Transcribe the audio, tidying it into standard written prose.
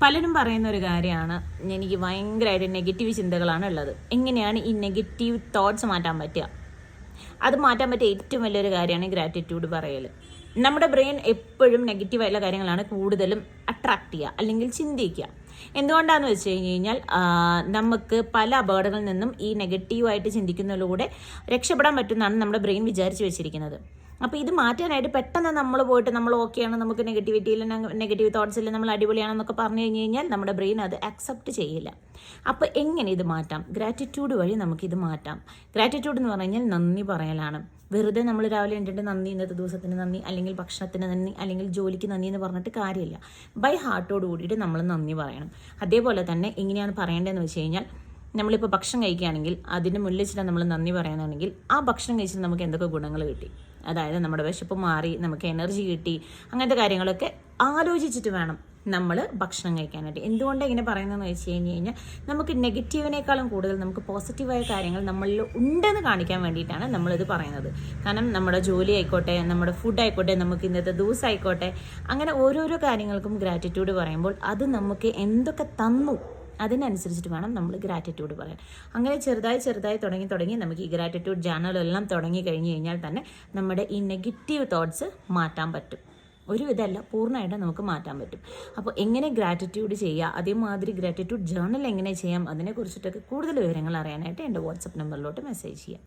പലരും പറയുന്ന ഒരു കാര്യമാണ്, എനിക്ക് ഭയങ്കരമായിട്ട് നെഗറ്റീവ് ചിന്തകളാണ് ഉള്ളത്. എങ്ങനെയാണ് ഈ നെഗറ്റീവ് തോട്ട്സ് മാറ്റാൻ പറ്റുക? അത് മാറ്റാൻ പറ്റിയ ഏറ്റവും വലിയൊരു കാര്യമാണ് ഗ്രാറ്റിറ്റ്യൂഡ് പറയൽ. നമ്മുടെ ബ്രെയിൻ എപ്പോഴും നെഗറ്റീവായിട്ടുള്ള കാര്യങ്ങളാണ് കൂടുതലും അട്രാക്ട് ചെയ്യുക അല്ലെങ്കിൽ ചിന്തിക്കുക. എന്തുകൊണ്ടാണെന്ന് വെച്ച് കഴിഞ്ഞാൽ നമുക്ക് പല അപകടങ്ങളിൽ നിന്നും ഈ നെഗറ്റീവായിട്ട് ചിന്തിക്കുന്നതിലൂടെ രക്ഷപ്പെടാൻ പറ്റുമെന്നാണ് നമ്മുടെ ബ്രെയിൻ വിചാരിച്ച് വെച്ചിരിക്കുന്നത്. അപ്പോൾ ഇത് മാറ്റാനായിട്ട് പെട്ടെന്ന് നമ്മൾ പോയിട്ട് നമ്മൾ ഓക്കെയാണ്, നമുക്ക് നെഗറ്റിവിറ്റി ഇല്ല, നെഗറ്റീവ് തോട്ട്സ് ഇല്ല, നമ്മൾ അടിപൊളിയാണെന്നൊക്കെ പറഞ്ഞു കഴിഞ്ഞ് കഴിഞ്ഞാൽ നമ്മുടെ ബ്രെയിൻ അത് അക്സെപ്റ്റ് ചെയ്യില്ല. അപ്പോൾ എങ്ങനെ ഇത് മാറ്റാം? ഗ്രാറ്റിറ്റ്യൂഡ് വഴി നമുക്കിത് മാറ്റാം. ഗ്രാറ്റിറ്റ്യൂഡ് എന്ന് പറഞ്ഞു കഴിഞ്ഞാൽ നന്ദി പറയലാണ്. വെറുതെ നമ്മൾ രാവിലെ എണ്ണിട്ട് നന്ദി, ഇന്നത്തെ ദിവസത്തിന് നന്ദി, അല്ലെങ്കിൽ ഭക്ഷണത്തിന് നന്ദി, അല്ലെങ്കിൽ ജോലിക്ക് നന്ദി എന്ന് പറഞ്ഞിട്ട് കാര്യമില്ല. ബൈ ഹാർട്ടോട് കൂടിയിട്ട് നമ്മൾ നന്ദി പറയണം. അതേപോലെ തന്നെ എങ്ങനെയാണ് പറയേണ്ടതെന്ന് വെച്ച് കഴിഞ്ഞാൽ, നമ്മളിപ്പോൾ ഭക്ഷണം കഴിക്കുകയാണെങ്കിൽ അതിന് മുന്നിൽ വെച്ചിട്ട് നമ്മൾ നന്ദി പറയുകയാണെങ്കിൽ ആ ഭക്ഷണം കഴിച്ചിട്ട് നമുക്ക് എന്തൊക്കെ ഗുണങ്ങൾ കിട്ടി, അതായത് നമ്മുടെ വിശപ്പ് മാറി, നമുക്ക് എനർജി കിട്ടി, അങ്ങനത്തെ കാര്യങ്ങളൊക്കെ ആലോചിച്ചിട്ട് വേണം നമ്മൾ ഭക്ഷണം കഴിക്കാനായിട്ട്. എന്തുകൊണ്ടാണ് ഇങ്ങനെ പറയുന്നതെന്ന് വെച്ച് കഴിഞ്ഞാൽ, നമുക്ക് നെഗറ്റീവിനേക്കാളും കൂടുതൽ നമുക്ക് പോസിറ്റീവായ കാര്യങ്ങൾ നമ്മളിൽ ഉണ്ടെന്ന് കാണിക്കാൻ വേണ്ടിയിട്ടാണ് നമ്മളിത് പറയുന്നത്. കാരണം നമ്മുടെ ജോലി ആയിക്കോട്ടെ, നമ്മുടെ ഫുഡ് ആയിക്കോട്ടെ, നമുക്ക് ഇന്നത്തെ ദിവസം ആയിക്കോട്ടെ, അങ്ങനെ ഓരോരോ കാര്യങ്ങൾക്കും ഗ്രാറ്റിറ്റ്യൂഡ് പറയുമ്പോൾ അത് നമുക്ക് എന്തൊക്കെ തന്നു അതിനനുസരിച്ചിട്ട് വേണം നമ്മൾ ഗ്രാറ്റിറ്റ്യൂഡ് പറയാൻ. അങ്ങനെ ചെറുതായി തുടങ്ങി നമുക്ക് ഈ ഗ്രാറ്റിറ്റ്യൂഡ് ജേർണലെല്ലാം തുടങ്ങി കഴിഞ്ഞ് കഴിഞ്ഞാൽ തന്നെ നമ്മുടെ ഈ നെഗറ്റീവ് തോട്ട്സ് മാറ്റാൻ പറ്റും. ഒരുവിധമല്ല, പൂർണ്ണമായിട്ട് നമുക്ക് മാറ്റാൻ പറ്റും. അപ്പോൾ എങ്ങനെ ഗ്രാറ്റിറ്റ്യൂഡ് ചെയ്യുക, അതേമാതിരി ഗ്രാറ്റിറ്റ്യൂഡ് ജേർണൽ എങ്ങനെ ചെയ്യാം, അതിനെക്കുറിച്ചിട്ടൊക്കെ കൂടുതൽ വിവരങ്ങൾ അറിയാനായിട്ട് എൻ്റെ വാട്സപ്പ് നമ്പറിലോട്ട് മെസ്സേജ് ചെയ്യാം.